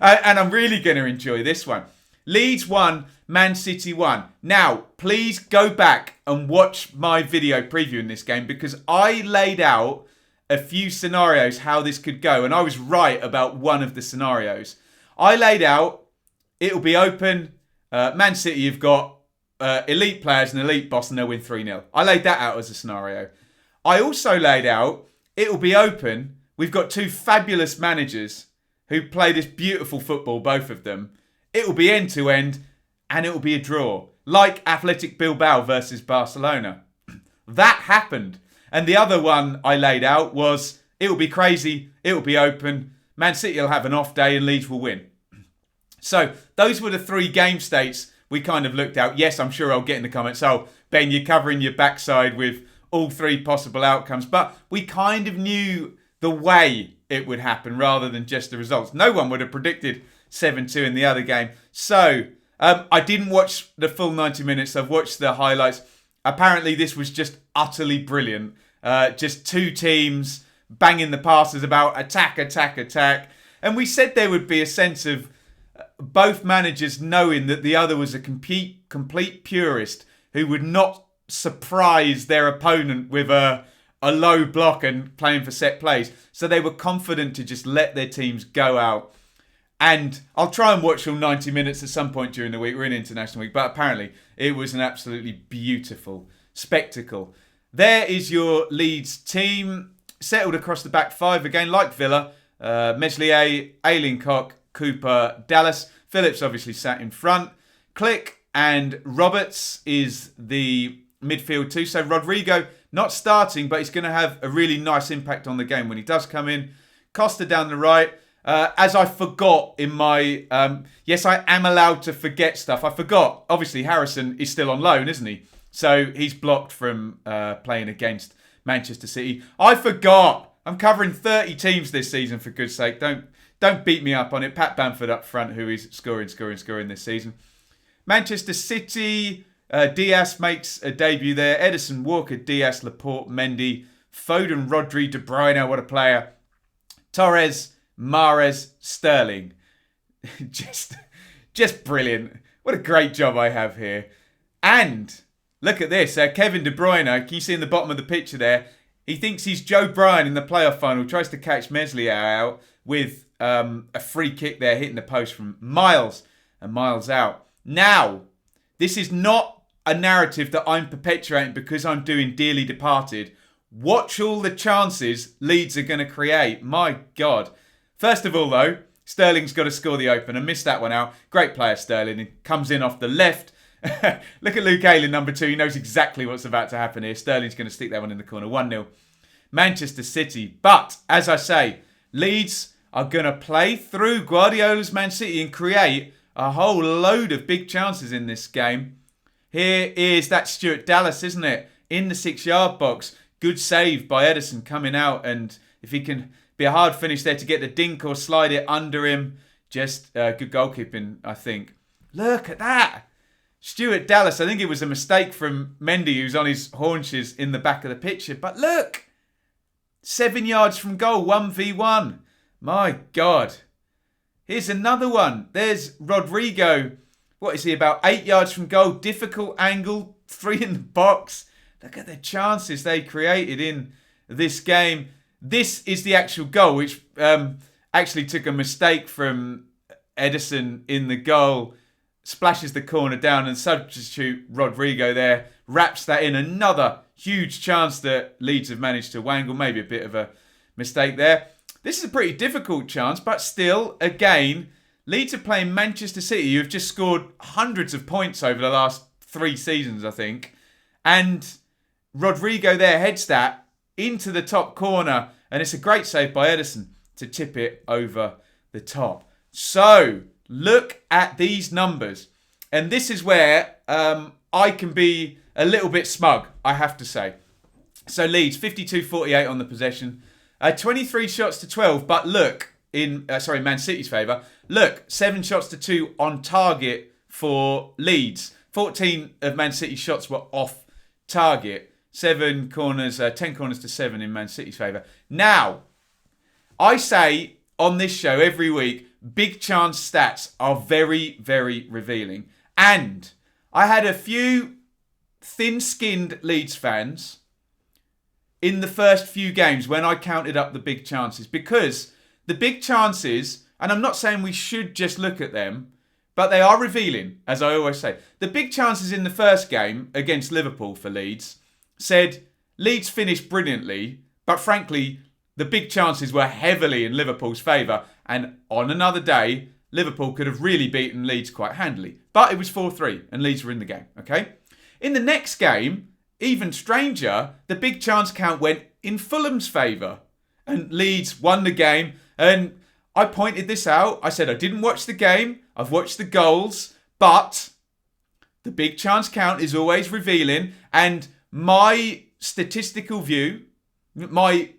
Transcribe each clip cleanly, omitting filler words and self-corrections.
And I'm really going to enjoy this one. Leeds 1, Man City 1. Now, please go back and watch my video previewing this game because I laid out a few scenarios how this could go. And I was right about one of the scenarios. I laid out, it'll be open. Man City, you've got elite players and elite boss and they'll win 3-0. I laid that out as a scenario. I also laid out, it'll be open. We've got two fabulous managers who play this beautiful football, both of them. It will be end-to-end and it will be a draw. Like Athletic Bilbao versus Barcelona. That happened. And the other one I laid out was, it will be crazy, it will be open. Man City will have an off day and Leeds will win. So those were the three game states we kind of looked at. Yes, I'm sure I'll get in the comments, oh, Ben, you're covering your backside with all three possible outcomes. But we kind of knew the way it would happen rather than just the results. No one would have predicted 7-2 in the other game. So I didn't watch the full 90 minutes. I've watched the highlights. Apparently this was just utterly brilliant. Just two teams banging the passes about, attack, attack, attack. And we said there would be a sense of both managers knowing that the other was a complete purist who would not surprise their opponent with a low block and playing for set plays. So they were confident to just let their teams go out. And I'll try and watch all 90 minutes at some point during the week. We're in International Week. But apparently it was an absolutely beautiful spectacle. There is your Leeds team. Settled across the back five again, like Villa. Meslier, Hembling-Cook, Cooper, Dallas. Phillips obviously sat in front. Click and Roberts is the midfield too. So Rodrigo not starting, but he's going to have a really nice impact on the game when he does come in. Costa down the right. As I forgot in my... yes, I am allowed to forget stuff. I forgot. Obviously, Harrison is still on loan, isn't he? So he's blocked from playing against Manchester City. I forgot. I'm covering 30 teams this season, for good's sake. Don't beat me up on it. Pat Bamford up front, who is scoring this season. Manchester City, Diaz makes a debut there. Edison, Walker, Diaz, Laporte, Mendy, Foden, Rodri, De Bruyne, what a player. Torres, Mahrez, Sterling. just brilliant. What a great job I have here. And look at this. Kevin De Bruyne, can you see in the bottom of the picture there? He thinks he's Joe Bryan in the playoff final. Tries to catch Meslier out with a free kick there, hitting the post from miles and miles out. Now, this is not a narrative that I'm perpetuating because I'm doing Dearly Departed. Watch all the chances Leeds are going to create. My God. First of all, though, Sterling's got to score the opener. Missed that one out. Great player, Sterling. He comes in off the left. Look at Luke Ayling, number 2. He knows exactly what's about to happen here. Sterling's going to stick that one in the corner. 1-0. Manchester City. But, as I say, Leeds are going to play through Guardiola's Man City and create a whole load of big chances in this game. Here is that Stuart Dallas, isn't it? In the 6-yard box. Good save by Edison coming out. And if he can be a hard finish there to get the dink or slide it under him. Just good goalkeeping, I think. Look at that. Stuart Dallas, I think it was a mistake from Mendy, who's on his haunches in the back of the picture. But look, 7 yards from goal, 1v1. My God. Here's another one. There's Rodrigo. What is he, about 8 yards from goal? Difficult angle, 3 in the box. Look at the chances they created in this game. This is the actual goal, which actually took a mistake from Edison in the goal. Splashes the corner down and substitute Rodrigo there. Wraps that in. Another huge chance that Leeds have managed to wangle. Maybe a bit of a mistake there. This is a pretty difficult chance, but still, again, Leeds are playing Manchester City, who have just scored hundreds of points over the last 3 seasons, I think. And Rodrigo there heads that into the top corner. And it's a great save by Edison to tip it over the top. So, look at these numbers. And this is where I can be a little bit smug, I have to say. So Leeds, 52-48 on the possession. 23 shots to 12. But look, in Man City's favour. Look, 7 shots to 2 on target for Leeds. 14 of Man City's shots were off target. 7 corners, 10 corners to 7 in Man City's favour. Now, I say on this show every week, big chance stats are very, very revealing. And I had a few thin-skinned Leeds fans in the first few games when I counted up the big chances, because the big chances, and I'm not saying we should just look at them, but they are revealing, as I always say. The big chances in the first game against Liverpool for Leeds said Leeds finished brilliantly, but frankly, the big chances were heavily in Liverpool's favour, and on another day, Liverpool could have really beaten Leeds quite handily. But it was 4-3, and Leeds were in the game, okay? In the next game, even stranger, the big chance count went in Fulham's favour, and Leeds won the game. And I pointed this out. I said I didn't watch the game, I've watched the goals, but the big chance count is always revealing, and my statistical view, my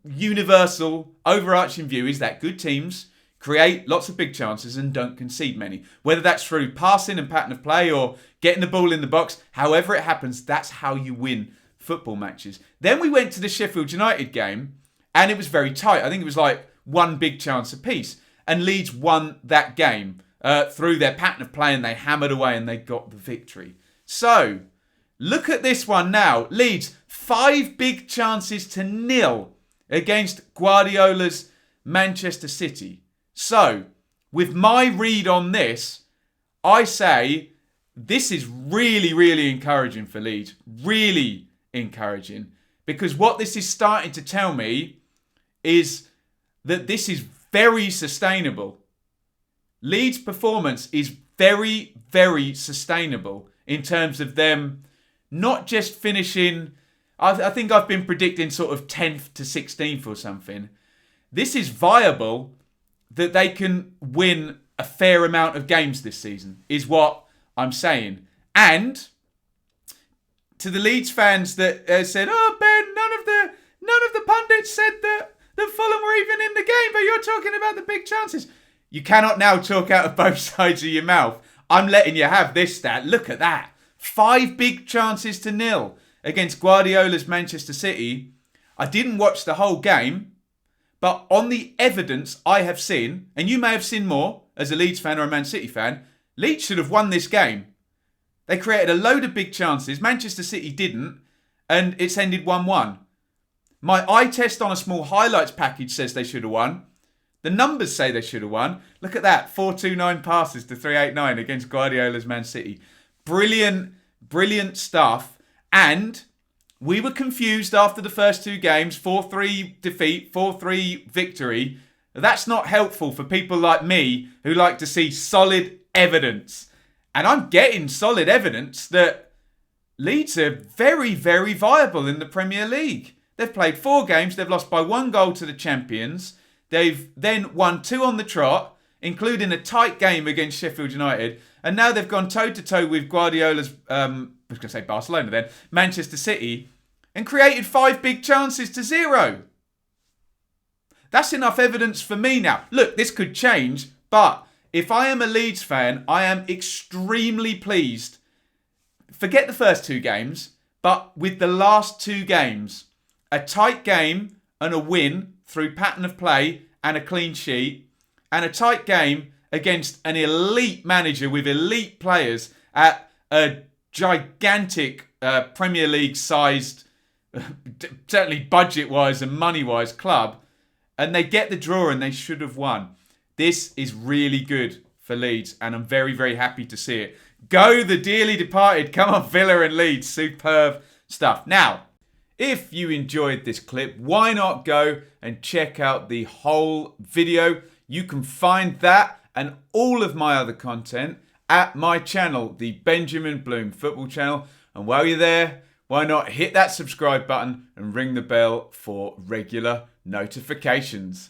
universal overarching view is that good teams create lots of big chances and don't concede many. Whether that's through passing and pattern of play or getting the ball in the box, however it happens, that's how you win football matches. Then we went to the Sheffield United game and it was very tight. I think it was like one big chance apiece. And Leeds won that game through their pattern of play, and they hammered away and they got the victory. So, look at this one now. Leeds, 5 big chances to 0 against Guardiola's Manchester City. So, with my read on this, I say this is really, really encouraging for Leeds. Really encouraging. Because what this is starting to tell me is that this is very sustainable. Leeds' performance is very, very sustainable in terms of them not just finishing, I think I've been predicting sort of 10th to 16th or something. This is viable that they can win a fair amount of games this season, is what I'm saying. And to the Leeds fans that said, "Oh Ben, none of the pundits said that Fulham were even in the game, but you're talking about the big chances." You cannot now talk out of both sides of your mouth. I'm letting you have this stat. Look at that. 5 big chances to 0 against Guardiola's Manchester City. I didn't watch the whole game, but on the evidence I have seen, and you may have seen more as a Leeds fan or a Man City fan, Leeds should have won this game. They created a load of big chances. Manchester City didn't, and it's ended 1-1. My eye test on a small highlights package says they should have won. The numbers say they should have won. Look at that. 429 passes to 389 against Guardiola's Man City. Brilliant, brilliant stuff. And we were confused after the first 2 games. 4-3 defeat, 4-3 victory. That's not helpful for people like me who like to see solid evidence. And I'm getting solid evidence that Leeds are very, very viable in the Premier League. They've played 4 games. They've lost by 1 goal to the champions. They've then won 2 on the trot, including a tight game against Sheffield United. And now they've gone toe-to-toe with Guardiola's, I was going to say Barcelona then, Manchester City, and created 5 big chances to 0. That's enough evidence for me now. Look, this could change, but if I am a Leeds fan, I am extremely pleased. Forget the first 2 games, but with the last 2 games, a tight game and a win through pattern of play and a clean sheet, and a tight game against an elite manager with elite players at a gigantic Premier League-sized, certainly budget-wise and money-wise club, and they get the draw and they should have won. This is really good for Leeds, and I'm very, very happy to see it. Go the dearly departed. Come on, Villa and Leeds. Superb stuff. Now, if you enjoyed this clip, why not go and check out the whole video? You can find that and all of my other content at my channel, the Benjamin Bloom Football Channel. And while you're there, why not hit that subscribe button and ring the bell for regular notifications?